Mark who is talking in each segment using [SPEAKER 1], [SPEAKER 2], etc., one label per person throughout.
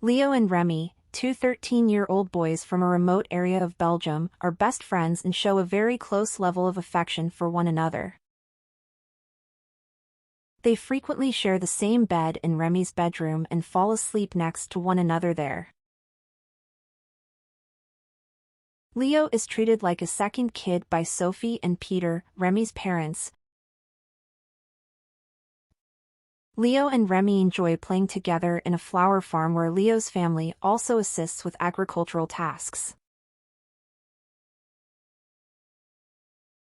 [SPEAKER 1] Leo and Remy, two 13-year-old boys from a remote area of Belgium, are best friends and show a very close level of affection for one another. They frequently share the same bed in Remy's bedroom and fall asleep next to one another there. Leo is treated like a second kid by Sophie and Peter, Remy's parents. Leo and Remy enjoy playing together in a flower farm where Leo's family also assists with agricultural tasks.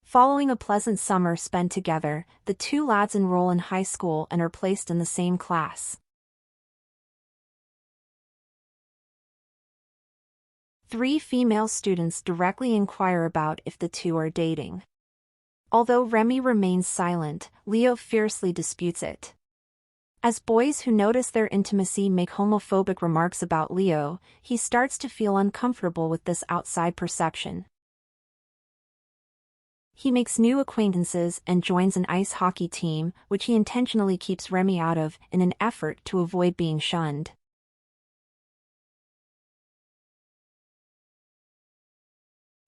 [SPEAKER 1] Following a pleasant summer spent together, the two lads enroll in high school and are placed in the same class. 3 female students directly inquire about if the two are dating. Although Remy remains silent, Leo fiercely disputes it. As boys who notice their intimacy make homophobic remarks about Leo, he starts to feel uncomfortable with this outside perception. He makes new acquaintances and joins an ice hockey team, which he intentionally keeps Remy out of in an effort to avoid being shunned.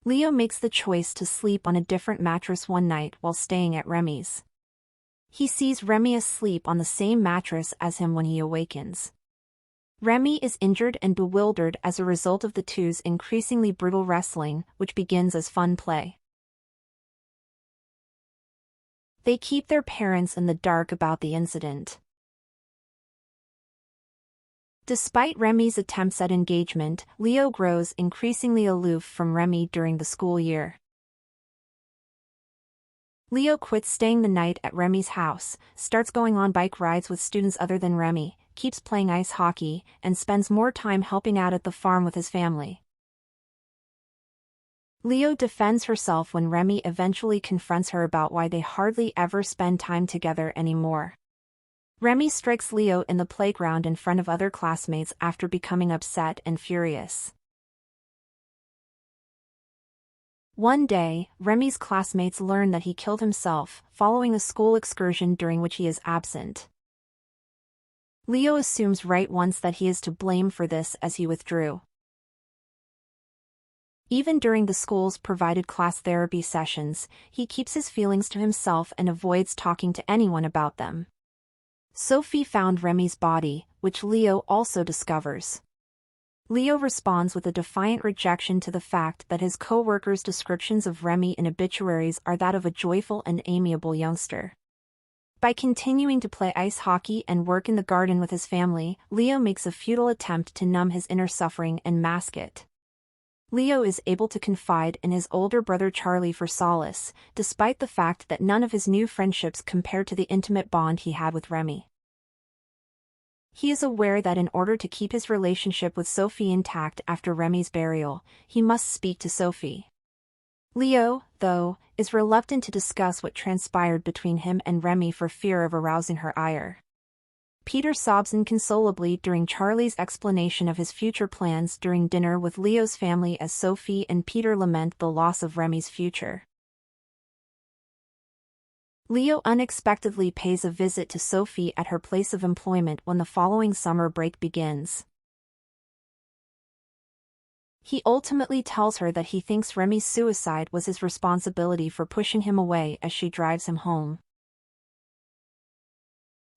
[SPEAKER 1] Leo makes the choice to sleep on a different mattress one night while staying at Remy's. He sees Remy asleep on the same mattress as him when he awakens. Remy is injured and bewildered as a result of the two's increasingly brutal wrestling, which begins as fun play. They keep their parents in the dark about the incident. Despite Remy's attempts at engagement, Leo grows increasingly aloof from Remy during the school year. Leo quits staying the night at Remy's house, starts going on bike rides with students other than Remy, keeps playing ice hockey, and spends more time helping out at the farm with his family. Leo defends herself when Remy eventually confronts her about why they hardly ever spend time together anymore. Remy strikes Leo in the playground in front of other classmates after becoming upset and furious. One day, Remy's classmates learn that he killed himself, following a school excursion during which he is absent. Leo assumes right once that he is to blame for this as he withdrew. Even during the school's provided class therapy sessions, he keeps his feelings to himself and avoids talking to anyone about them. Sophie found Remy's body, which Leo also discovers. Leo responds with a defiant rejection to the fact that his co-workers' descriptions of Remy in obituaries are that of a joyful and amiable youngster. By continuing to play ice hockey and work in the garden with his family, Leo makes a futile attempt to numb his inner suffering and mask it. Leo is able to confide in his older brother Charlie for solace, despite the fact that none of his new friendships compare to the intimate bond he had with Remy. He is aware that in order to keep his relationship with Sophie intact after Remy's burial, he must speak to Sophie. Leo, though, is reluctant to discuss what transpired between him and Remy for fear of arousing her ire. Peter sobs inconsolably during Charlie's explanation of his future plans during dinner with Leo's family as Sophie and Peter lament the loss of Remy's future. Leo unexpectedly pays a visit to Sophie at her place of employment when the following summer break begins. He ultimately tells her that he thinks Remy's suicide was his responsibility for pushing him away as she drives him home.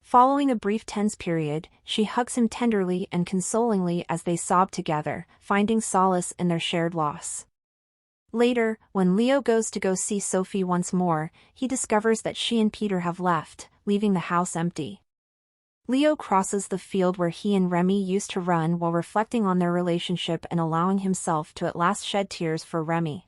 [SPEAKER 1] Following a brief tense period, she hugs him tenderly and consolingly as they sob together, finding solace in their shared loss. Later, when Leo goes to see Sophie once more, he discovers that she and Peter have left, leaving the house empty. Leo crosses the field where he and Remy used to run while reflecting on their relationship and allowing himself to at last shed tears for Remy.